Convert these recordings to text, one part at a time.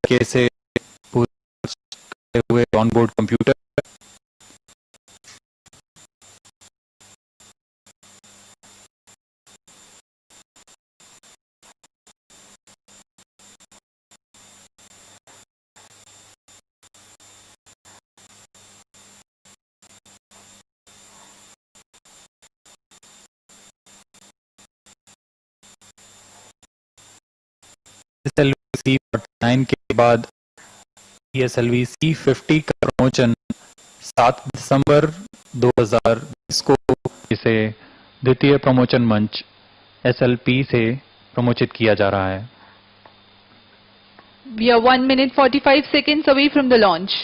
तरीके से पूरे हुए ऑनबोर्ड कंप्यूटर PSLV C49 के बाद PSLV C50 का प्रमोशन 7 दिसंबर 2020 को इसे द्वितीय प्रमोशन मंच SLP से प्रमोचित किया जा रहा है। We are 1 minute 45 seconds away from the launch.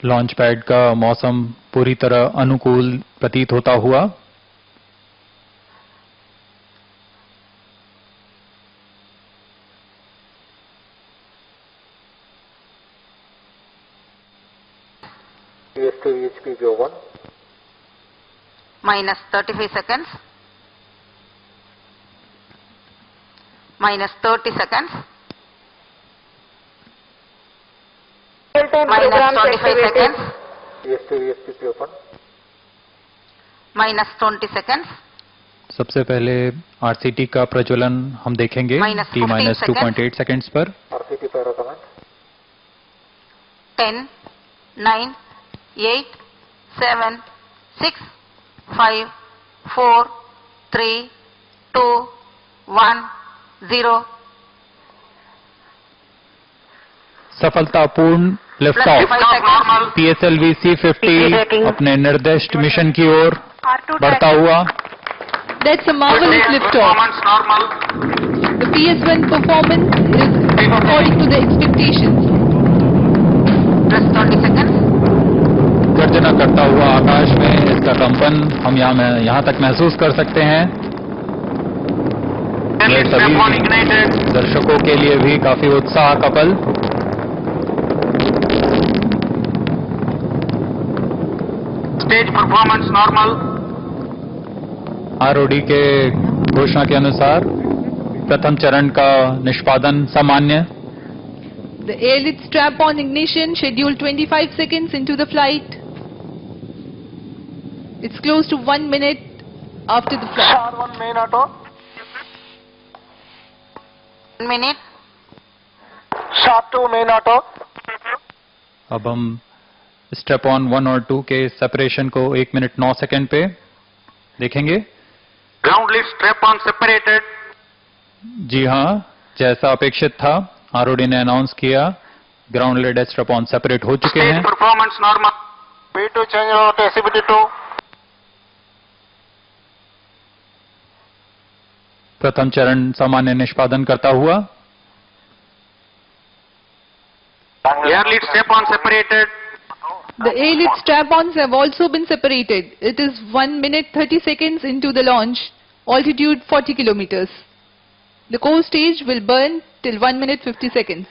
Launch pad का मौसम पूरी तरह अनुकूल प्रतीत होता हुआ VHP-01 minus 35 seconds, minus 30 seconds, minus 25 seconds, VHP-open minus 20 seconds, सबसे पहले RCT का प्रज्वलन हम देखेंगे Minus 15 T-2.8 सेकंड्स पर। RCT pyro command 10, 9, 8, 7, 6, 5, 4, 3, 2, 1, 0. सफलतापूर्ण lift off. PSLV C50 अपने निर्दिष्ट मिशन की ओर बढ़ता हुआ। That's a marvelous liftoff. The PS1 performance is according to the expectations. Plus 20 seconds, गर्जना करता हुआ आकाश में इसका कंपन हम यहाँ तक महसूस कर सकते हैं। ये सभी दर्शकों के लिए भी काफी उत्साह का पल। Stage performance normal. ROD के घोषणा के अनुसार प्रथम चरण का निष्पादन सामान्य। The airlift strap-on ignition scheduled 25 seconds into the flight. It's close to 1 minute after the flight. SHAR-1 main auto 1 minute, SHAR-2 main auto अब हम स्टेप ऑन 1 और 2 के सेपरेशन को 1 मिनट 9 सेकंड पे देखेंगे। Ground lift strap on separated. जी हाँ, जैसा अपेक्षित था ROD ने अनाउंस किया ground lead strap on separate हो चुके Stage हैं। performance normal. B2 change over to SCBT2 प्रथम चरण सामान्य निष्पादन करता हुआ। Air lead strap on separated. The airlift strap-ons have also been separated. It is 1 minute 30 seconds into the launch, altitude 40 kilometers. The core stage will burn till 1 minute 50 seconds.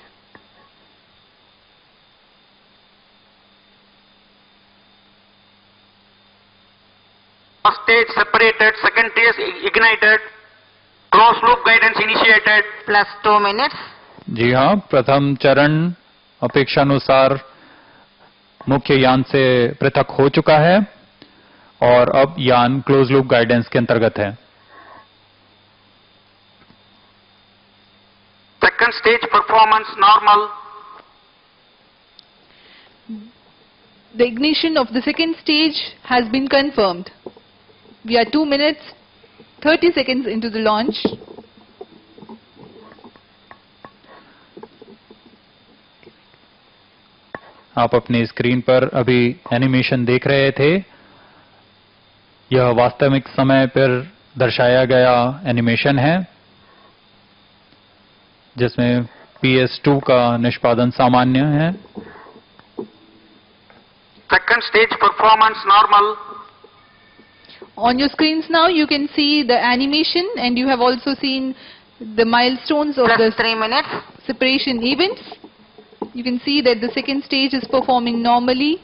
First stage separated. Second stage ignited. Closed loop guidance initiated. plus 2 minutes, जी हाँ, प्रथम चरण अपेक्षानुसार मुख्य यान से पृथक हो चुका है और अब यान क्लोज लूप गाइडेंस के अंतर्गत है। Second stage performance normal. The ignition of the second stage has been confirmed. We are 2 minutes 30 seconds into the launch. आप अपनी स्क्रीन पर अभी एनिमेशन देख रहे थे। यह वास्तविक समय पर दर्शाया गया एनिमेशन है जिसमें PS2 का निष्पादन सामान्य है। Second stage performance normal. On your screens now you can see the animation and you have also seen the milestones of plus the 3 minutes. separation events. You can see that the second stage is performing normally.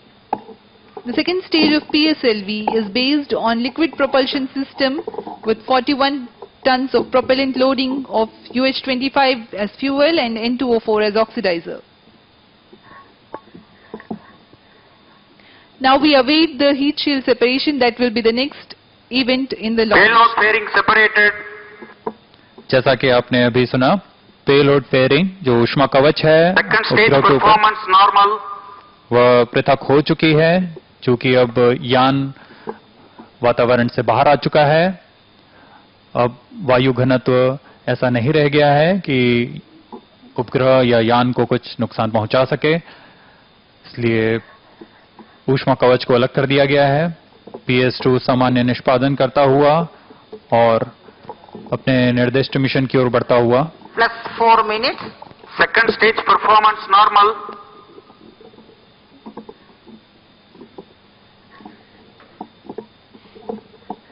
The second stage of PSLV is based on liquid propulsion system with 41 tons of propellant loading of UH-25 as fuel and N2O4 as oxidizer. Now we await the heat shield separation. That will be the next event in the launch. Payload fairing separated. जैसा कि आपने अभी सुना, payload fairing जो ऊष्मा कवच है Second stage उपग्रह के ऊपर, performance normal. वह पृथक हो चुकी है, चूंकि अब यान वातावरण से बाहर आ चुका है। अब वायु घनत्व ऐसा नहीं रह गया है कि उपग्रह या यान को कुछ नुकसान पहुंचा सके, इसलिए ऊष्मा कवच को अलग कर दिया गया है। PS2 सामान्य निष्पादन करता हुआ और अपने निर्दिष्ट मिशन की ओर बढ़ता हुआ। Plus 4 minutes. Second stage performance normal.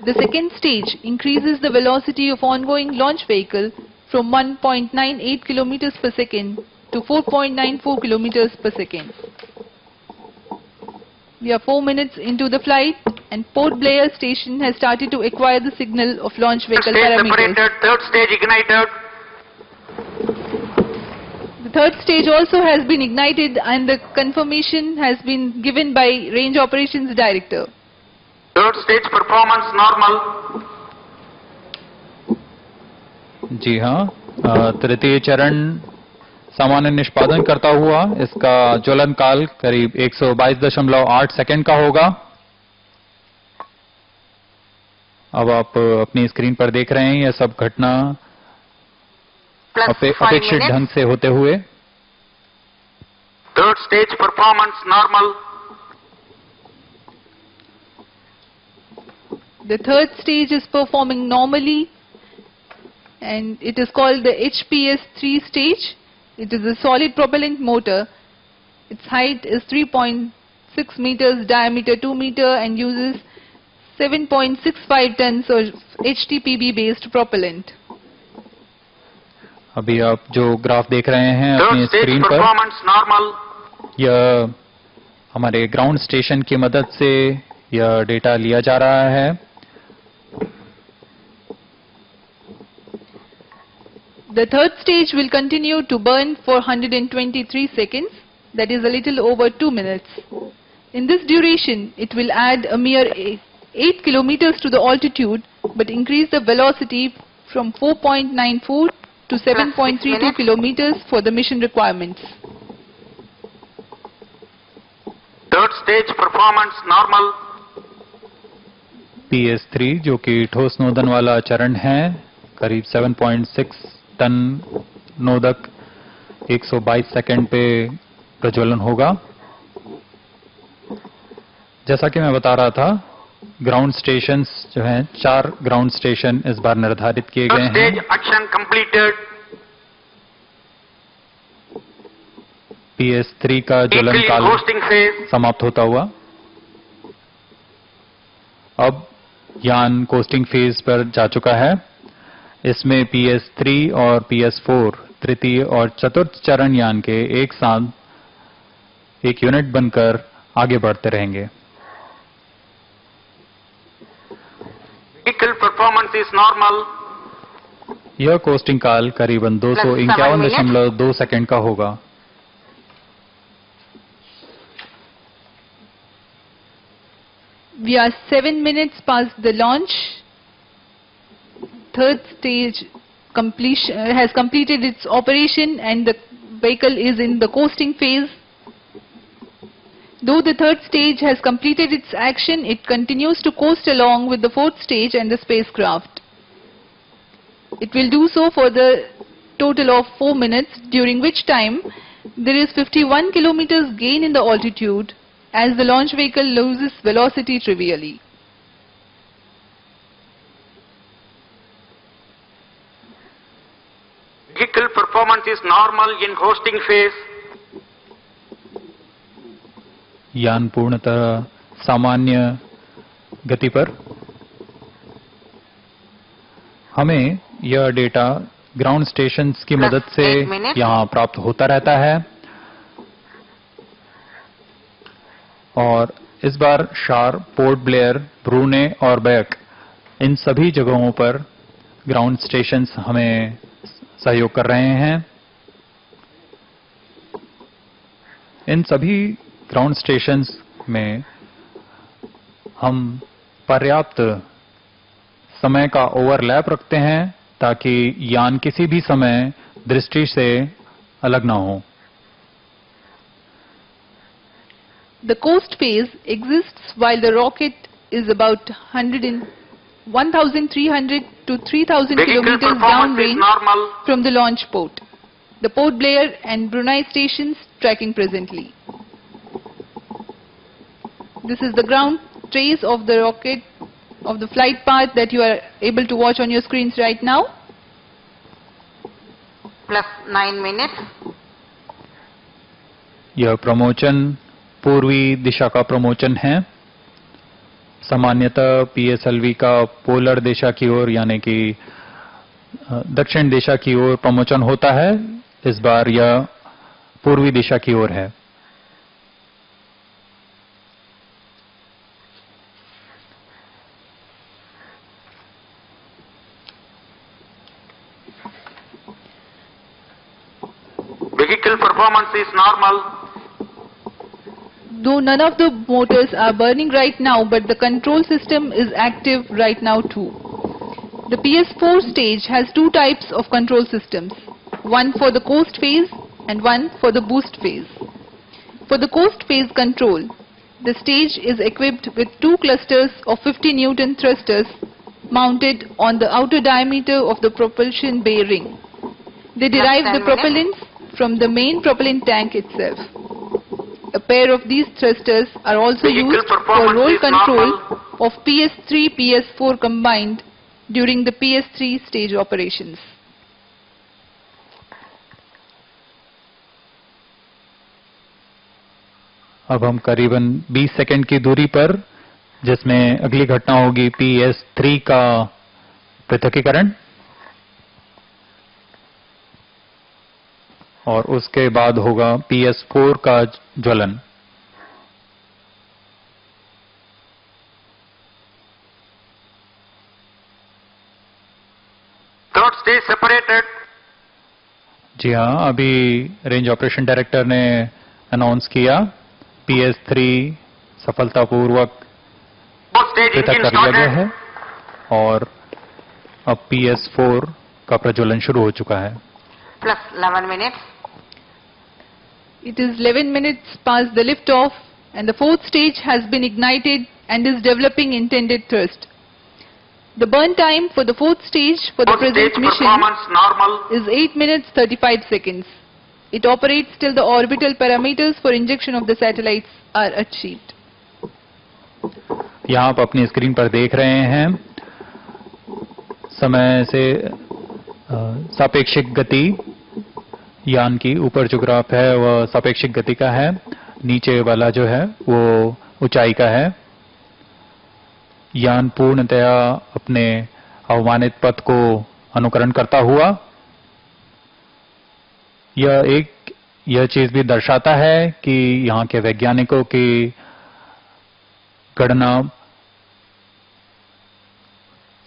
The second stage increases the velocity of ongoing launch vehicle from 1.98 kilometers per second to 4.94 kilometers per second. We are 4 minutes into the flight and Port Blair station has started to acquire the signal of launch vehicle Stage parameters. separated. Third stage ignited. The third stage also has been ignited and the confirmation has been given by Range Operations Director. Third stage performance normal. जी हाँ, तृतीय चरण सामान्य निष्पादन करता हुआ इसका ज्वलन काल करीब 122.8 सेकंड का होगा। अब आप अपनी स्क्रीन पर देख रहे हैं यह सब घटना Plus 5 अपेक्षित minutes. ढंग से होते हुए। Third stage performance normal. The third stage is performing normally and it is called the HPS-3 stage. It is a solid propellant motor. Its height is 3.6 meters, diameter 2 meter and uses 7.65 tons of HTPB based propellant. अभी आप जो graph देख रहे हैं Third अपनी stage screen पर, performance normal. यह हमारे ग्राउंड स्टेशन की मदद से यह डेटा लिया जा रहा है। The third stage will continue to burn for 123 seconds, that is a little over 2 minutes. In this duration, it will add a mere 8 kilometers to the altitude but increase the velocity from 4.94 to 7.32 kilometers for the mission requirements. Third stage performance normal. PS3 जो कि ठोस नोदन वाला चरण है, करीब 7.6 ton नोदक 122 second पे प्रज्वलन होगा। जैसा कि मैं बता रहा था, ग्राउंड स्टेशंस जो हैं, 4 ग्राउंड स्टेशन इस बार निर्धारित किए गए Third हैं। stage action completed. PS3 का ज्वलन Vehicle in काल coasting phase. समाप्त होता हुआ अब यान कोस्टिंग फेज पर जा चुका है। इसमें PS3 और PS4 तृतीय और चतुर्थ चरण यान के एक साथ एक यूनिट बनकर आगे बढ़ते रहेंगे। Vehicle performance is normal. यह कोस्टिंग काल करीबन 251.2 सेकंड का होगा। We are 7 minutes past the launch. Third stage has completed its operation and the vehicle is in the coasting phase. Though the third stage has completed its action, it continues to coast along with the fourth stage and the spacecraft. It will do so for the total of 4 minutes, during which time there is 51 kilometers gain in the altitude as the launch vehicle loses velocity trivially. Vehicle performance is normal in coasting phase. यान पूर्णतः सामान्य गति पर। हमें यह data ground stations की Plus मदद से 8 minutes. यहाँ प्राप्त होता रहता है। और इस बार शार, पोर्ट ब्लेयर, ब्रूने और बैक, इन सभी जगहों पर ग्राउंड स्टेशंस हमें सहयोग कर रहे हैं। इन सभी ग्राउंड स्टेशंस में हम पर्याप्त समय का ओवरलैप रखते हैं ताकि यान किसी भी समय दृष्टि से अलग ना हो। The coast phase exists while the rocket is about 1,300 to 3,000 Vehicle kilometers performance is downrange normal. from the launch port. The Port Blair and Brunei stations tracking presently. This is the ground trace of the rocket, of the flight path that you are able to watch on your screens right now. Plus 9 minutes. यह प्रमोचन पूर्वी दिशा का प्रमोचन है। सामान्यतः PSLV का polar दिशा की ओर यानी कि दक्षिण दिशा की ओर प्रमोचन होता है। इस बार यह पूर्वी दिशा की ओर है। Vehicle performance is normal. Though none of the motors are burning right now, but the control system is active right now too. The PS4 stage has two types of control systems, one for the coast phase and one for the boost phase. For the coast phase control, the stage is equipped with two clusters of 50 Newton thrusters mounted on the outer diameter of the propulsion bay ring. They derive the 10 minutes. propellants from the main propellant tank itself. A pair of these thrusters are also Vehicle used for performance roll is control normal. of PS3, PS4 combined during the PS3 stage operations. अब हम करीबन 20 second की दूरी पर, जिसमें अगली घटना होगी PS3 का पृथकीकरण और उसके बाद होगा PS4 का ज्वलन। Third stage separated. जी हाँ, अभी रेंज ऑपरेशन डायरेक्टर ने अनाउंस किया PS3 सफलतापूर्वक Fourth stage पृथक engine कर लिया गया started. है और अब PS4 का प्रज्वलन शुरू हो चुका है। Plus 11 minutes. It is 11 minutes past the liftoff and the fourth stage has been ignited and is developing intended thrust. The burn time for the fourth stage for the Fourth stage present mission performance normal. is 8 minutes 35 seconds. It operates till the orbital parameters for injection of the satellites are achieved. यहाँ आप अपनी screen पर देख रहे हैं समय से सापेक्षिक गति यान की। ऊपर जो ग्राफ है वह सापेक्षिक गति का है, नीचे वाला जो है वो ऊंचाई का है। यान पूर्णतया अपने अवमानित पथ को अनुकरण करता हुआ यह चीज भी दर्शाता है कि यहाँ के वैज्ञानिकों की गणना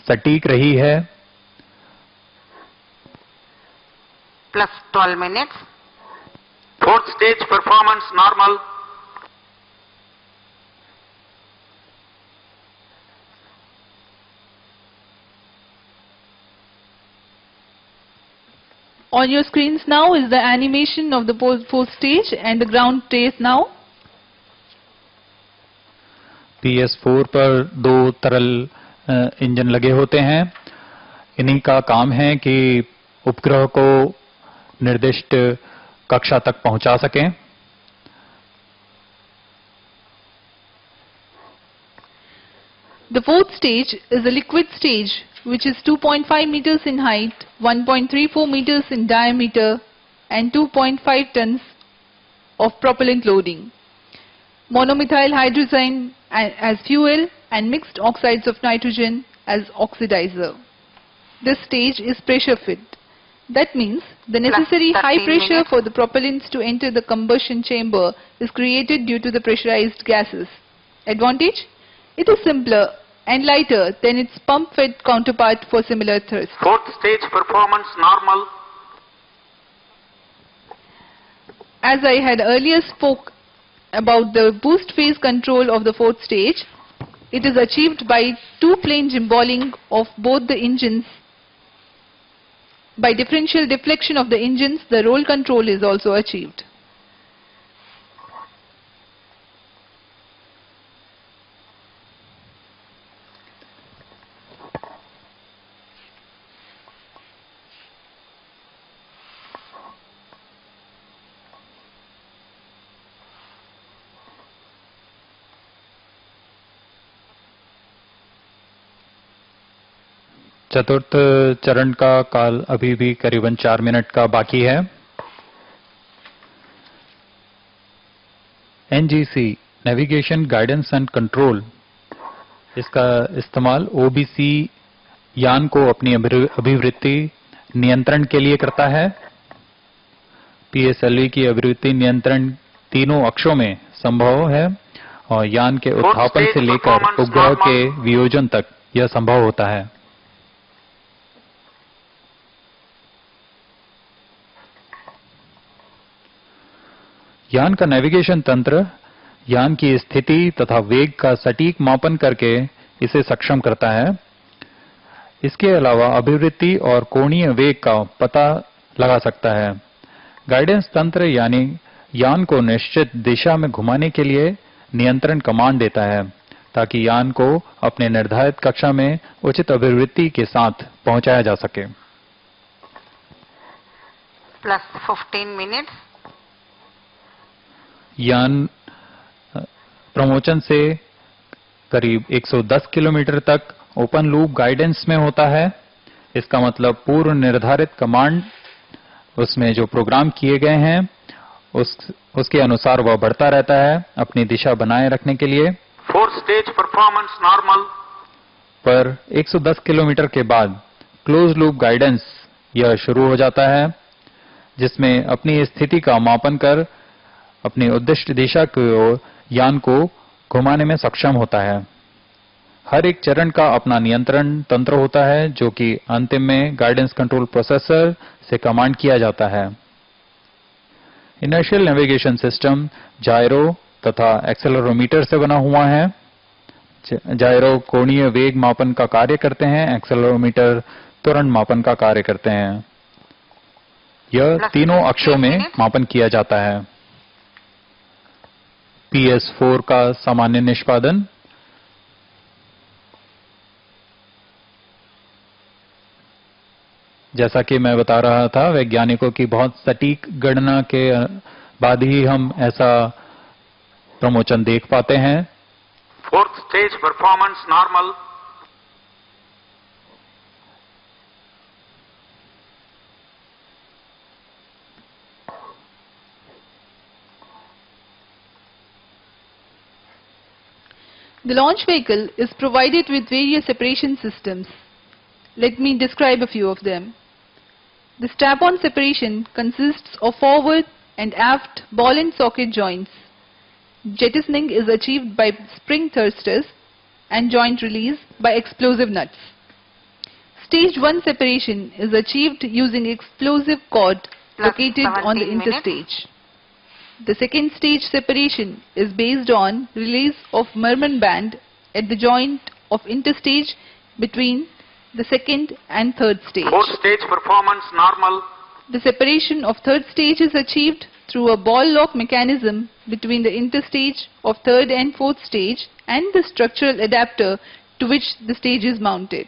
सटीक रही है। Plus 12 minutes. Fourth stage performance normal. On your screens now is the animation of the fourth stage and the ground trace now. PS4 पर दो तरल इंजन लगे होते हैं। इन्हीं का काम है कि उपग्रह को निर्दिष्ट कक्षा तक पहुंचा सकें। The fourth stage is a liquid stage which is 2.5 meters in height, 1.34 meters in diameter and 2.5 tons of propellant loading. Monomethyl hydrazine as fuel and mixed oxides of nitrogen as oxidizer. This stage is pressure fed. That means the necessary 13 high pressure minutes. for the propellants to enter the combustion chamber is created due to the pressurized gases. Advantage? It is simpler and lighter than its pump-fed counterpart for similar thrust. Fourth stage performance normal. As I had earlier spoke about the boost phase control of the fourth stage, it is achieved by two-plane gimballing of both the engines. By differential deflection of the engines, the roll control is also achieved. चतुर्थ चरण का काल अभी भी करीबन 4 minute का बाकी है। NGC navigation guidance and control, इसका इस्तेमाल ओबीसी यान को अपनी अभिवृत्ति नियंत्रण के लिए करता है। पीएसएलवी की अभिवृत्ति नियंत्रण तीनों अक्षों में संभव है और यान के उत्थापन से लेकर उपग्रह के वियोजन तक यह संभव होता है। यान का नेविगेशन तंत्र यान की स्थिति तथा वेग का सटीक मापन करके इसे सक्षम करता है। इसके अलावा अभिवृत्ति और कोणीय वेग का पता लगा सकता है। गाइडेंस तंत्र यानी यान को निश्चित दिशा में घुमाने के लिए नियंत्रण कमांड देता है ताकि यान को अपने निर्धारित कक्षा में उचित अभिवृत्ति के साथ पहुंचाया जा सके। Plus 15 minutes. यान प्रमोचन से करीब 110 किलोमीटर तक ओपन लूप गाइडेंस में होता है। इसका मतलब पूर्व निर्धारित कमांड उसमें जो प्रोग्राम किए गए हैं उसके अनुसार वह बढ़ता रहता है अपनी दिशा बनाए रखने के लिए। Fourth stage performance normal. पर 110 किलोमीटर के बाद क्लोज लूप गाइडेंस यह शुरू हो जाता है जिसमें अपनी स्थिति का मापन कर अपनी उद्दिष्ट दिशा की ओर यान को घुमाने में सक्षम होता है। हर एक चरण का अपना नियंत्रण तंत्र होता है जो कि अंतिम में गाइडेंस कंट्रोल प्रोसेसर से कमांड किया जाता है। इनर्शियल नेविगेशन सिस्टम जायरो तथा एक्सेलेरोमीटर से बना हुआ है। जायरो कोणीय वेग मापन का कार्य करते हैं, एक्सेलेरोमीटर त्वरण मापन का कार्य करते हैं। यह तीनों अक्षों में मापन किया जाता है। PS4 का सामान्य निष्पादन। जैसा कि मैं बता रहा था, वैज्ञानिकों की बहुत सटीक गणना के बाद ही हम ऐसा प्रमोचन देख पाते हैं। Fourth stage performance normal. The launch vehicle is provided with various separation systems. Let me describe a few of them. The strap-on separation consists of forward and aft ball and socket joints. Jettisoning is achieved by spring thrusters and joint release by explosive nuts. Stage 1 separation is achieved using explosive cord located on the 17 minutes. interstage. The second stage separation is based on release of Merman band at the joint of interstage between the second and third stage. Fourth stage performance normal. The separation of third stage is achieved through a ball lock mechanism between the interstage of third and fourth stage and the structural adapter to which the stage is mounted.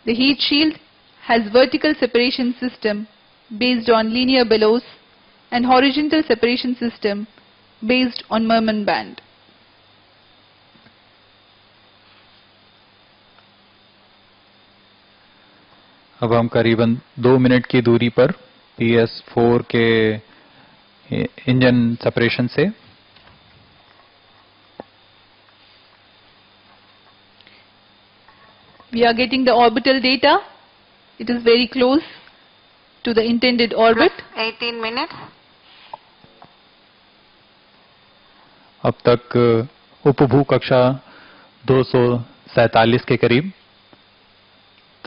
The heat shield has vertical separation system based on linear bellows and horizontal separation system based on Merman band. अब हम करीबन 2 minute की दूरी पर PS4 के engine separation से We are getting the orbital data. It is very close to the intended orbit. plus 18 minutes. अब तक उपभू कक्षा 247 के करीब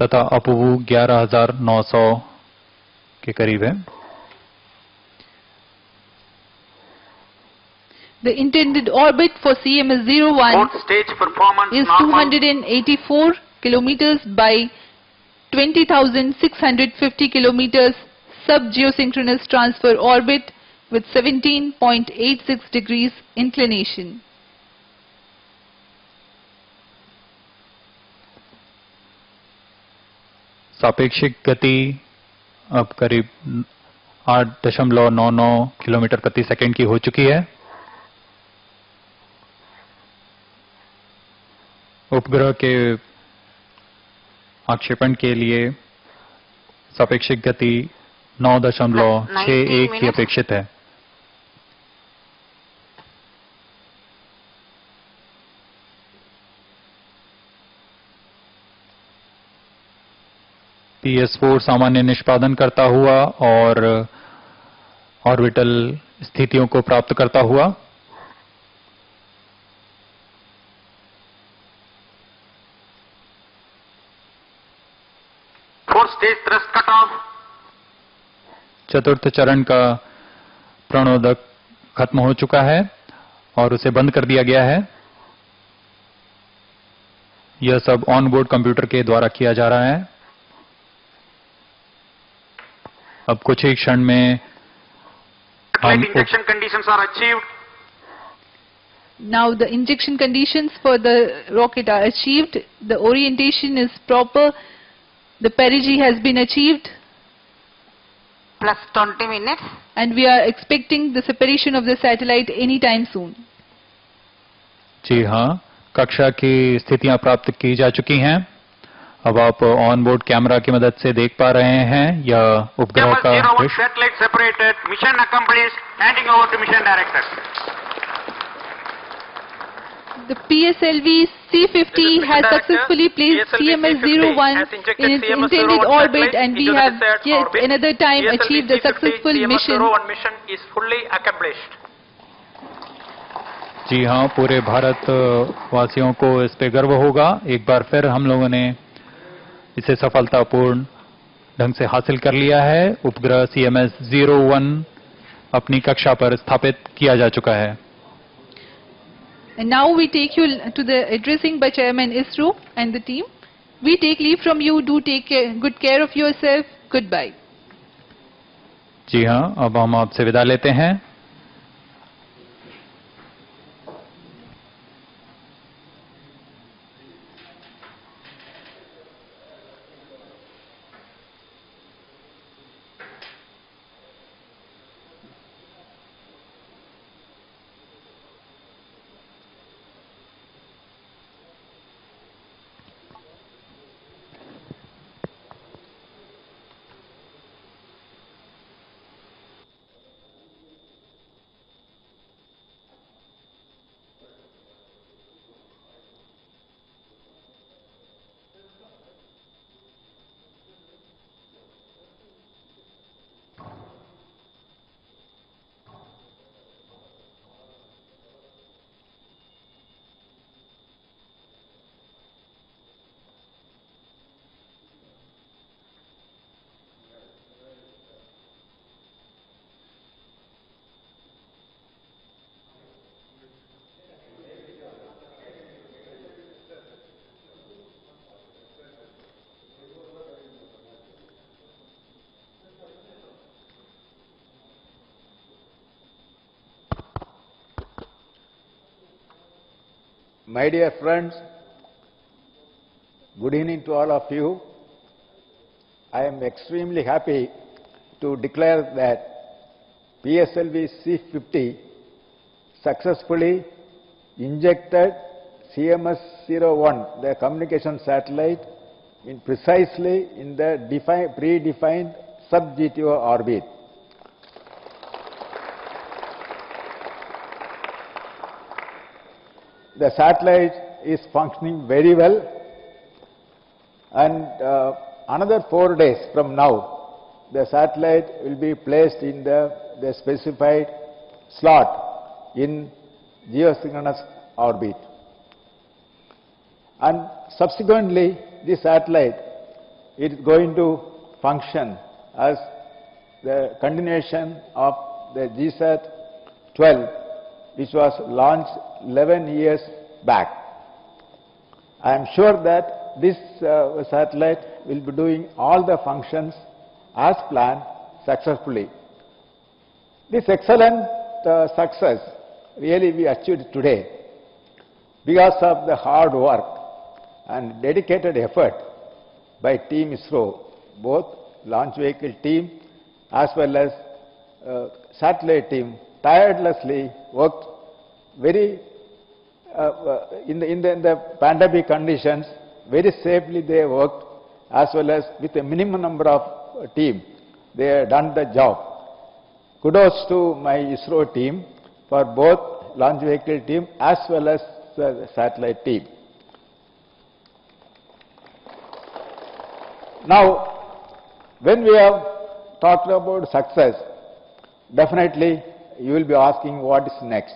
तथा अपभू 11,900 के करीब है। The intended orbit for CMS-01 Fourth stage performance is normal. 284 kilometers by 20,650 kilometers sub-geosynchronous transfer orbit with 17.86 degrees inclination. सापेक्षिक गति अब करीब 8.99 किलोमीटर प्रति सेकंड की हो चुकी है। उपग्रह के आक्षेपण के लिए सापेक्षिक गति 9.61 की अपेक्षित है। PS4 सामान्य निष्पादन करता हुआ और ऑर्बिटल स्थितियों को प्राप्त करता हुआ Fourth stage thrust cutoff. चतुर्थ चरण का प्रणोदक खत्म हो चुका है और उसे बंद कर दिया गया है। यह सब ऑन बोर्ड कंप्यूटर के द्वारा किया जा रहा है। अब कुछ ही क्षण में Satellite injection conditions are achieved. Now the injection conditions for the rocket are achieved. The orientation is proper. The perigee has been achieved. Plus 20 minutes. And we are expecting the separation of the satellite anytime soon. जी हाँ, कक्षा की स्थितियां प्राप्त की जा चुकी हैं। अब आप ऑन बोर्ड कैमरा की मदद से देख पा रहे हैं यह उपग्रह का CMS-01 दृश्य। satellite separated. Mission accomplished. Handing over to mission director. The PSLV C50 has successfully placed CMS-01 in its intended orbit, and we have yet another time achieved a successful mission. CMS-01 mission is fully accomplished. जी हाँ, पूरे भारत वासियों को इस पे गर्व होगा। एक बार फिर हम लोगों ने इसे सफलतापूर्ण ढंग से हासिल कर लिया है। उपग्रह CMS-01 अपनी कक्षा पर स्थापित किया जा चुका है। And now we take you to the addressing by Chairman ISRO and the team. We take leave from you. Do take good care of yourself. Goodbye. जी हाँ, अब हम आपसे विदा लेते हैं। My dear friends, good evening to all of you. I am extremely happy to declare that PSLV C50 successfully injected CMS-01, the communication satellite, precisely in the predefined sub-GTO orbit. The satellite is functioning very well, and another 4 days from now, the satellite will be placed in the specified slot in geosynchronous orbit. And subsequently, this satellite is going to function as the continuation of the GSAT-12, which was launched 11 years back. I am sure that this satellite will be doing all the functions as planned successfully. This excellent success really we achieved today because of the hard work and dedicated effort by Team ISRO, both launch vehicle team as well as satellite team tirelessly worked very in the pandemic conditions, very safely they worked, as well as with a minimum number of team, they have done the job. Kudos to my ISRO team for both launch vehicle team as well as the satellite team. Now, when we have talked about success, definitely you will be asking what is next.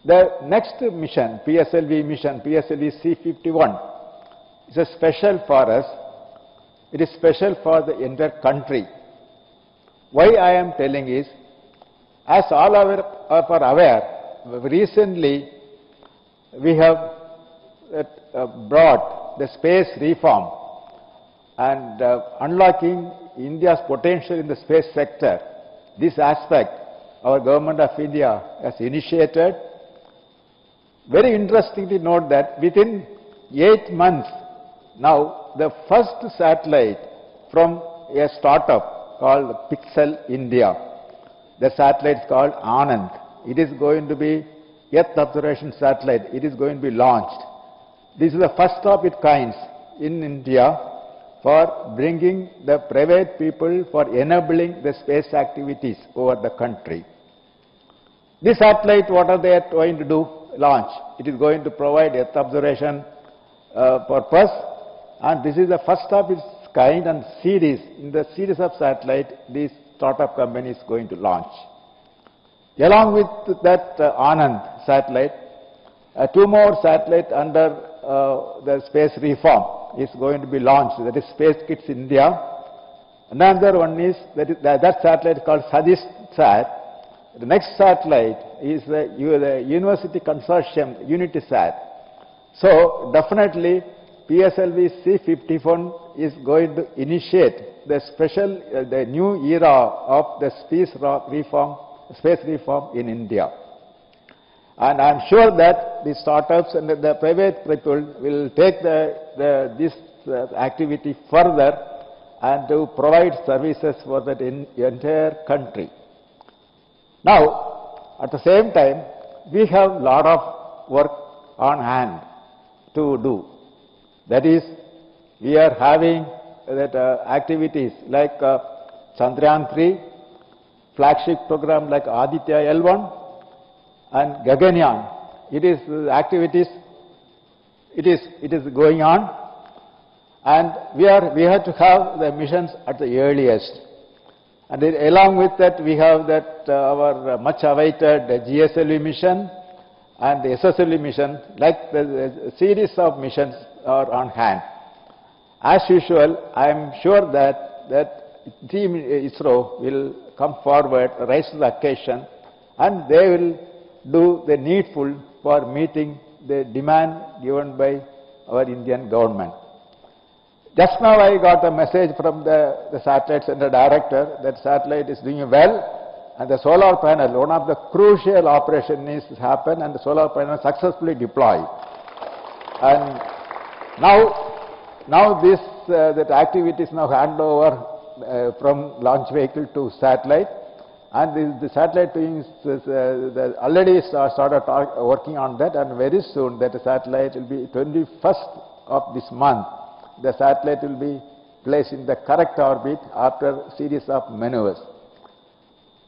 The next mission, PSLV C-51, is a special for us. It is special for the entire country. Why I am telling is, as all are aware, recently we have brought the space reform and unlocking India's potential in the space sector. This aspect our Government of India has initiated. Very interestingly note that within 8 months now, the first satellite from a startup called Pixel India, the satellite is called Anand. It is going to be Earth observation satellite. It is going to be launched. This is the first of its kind in India for bringing the private people for enabling the space activities over the country. This satellite, what are they going to do? Launch. It is going to provide Earth observation purpose, and this is the first of its kind and series. In the series of satellite, this startup company is going to launch. Along with that Anand satellite, 2 more satellites under the space reform is going to be launched. That is Space Kids India. Another one is that satellite called Sadish Sat. The next satellite is the University Consortium UnitySat. So definitely PSLV C-51 is going to initiate the special, the new era of the space reform in India. And I am sure that the startups and the private people will take this activity further and to provide services for the entire country. Now, at the same time, we have a lot of work on hand to do. That is, we are having activities like Chandrayaan-3, flagship program like Aditya L1, and Gaganyaan. It is activities. It is going on, and we have to have the missions at the earliest. And along with that, we have that our much awaited GSLV mission and the SSLV mission, like the series of missions are on hand. As usual, I am sure that Team ISRO will come forward, rise to the occasion, and they will do the needful for meeting the demand given by our Indian government. Just now I got a message from the satellite center director that satellite is doing well, and the solar panel, one of the crucial operations is happened, and the solar panel successfully deployed. And now this that activity is now hand over from launch vehicle to satellite, and the satellite team already started working on that, and very soon that satellite will be 21st of this month. The satellite will be placed in the correct orbit after a series of maneuvers.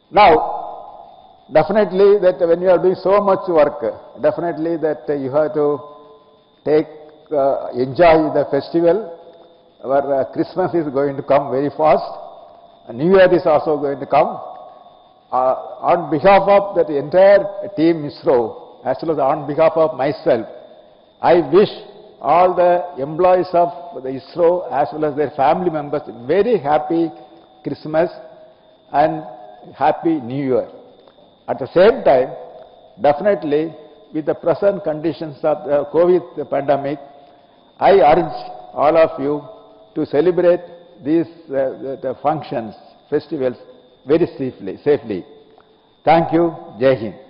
Now, definitely that when you are doing so much work, definitely that you have to enjoy the festival our Christmas is going to come very fast. New Year is also going to come. On behalf of that entire team ISRO, as well as on behalf of myself, I wish all the employees of the ISRO as well as their family members very happy Christmas and happy New Year. At the same time, definitely with the present conditions of the COVID pandemic, I urge all of you to celebrate these the functions, festivals very safely. Thank you. Jai Hind.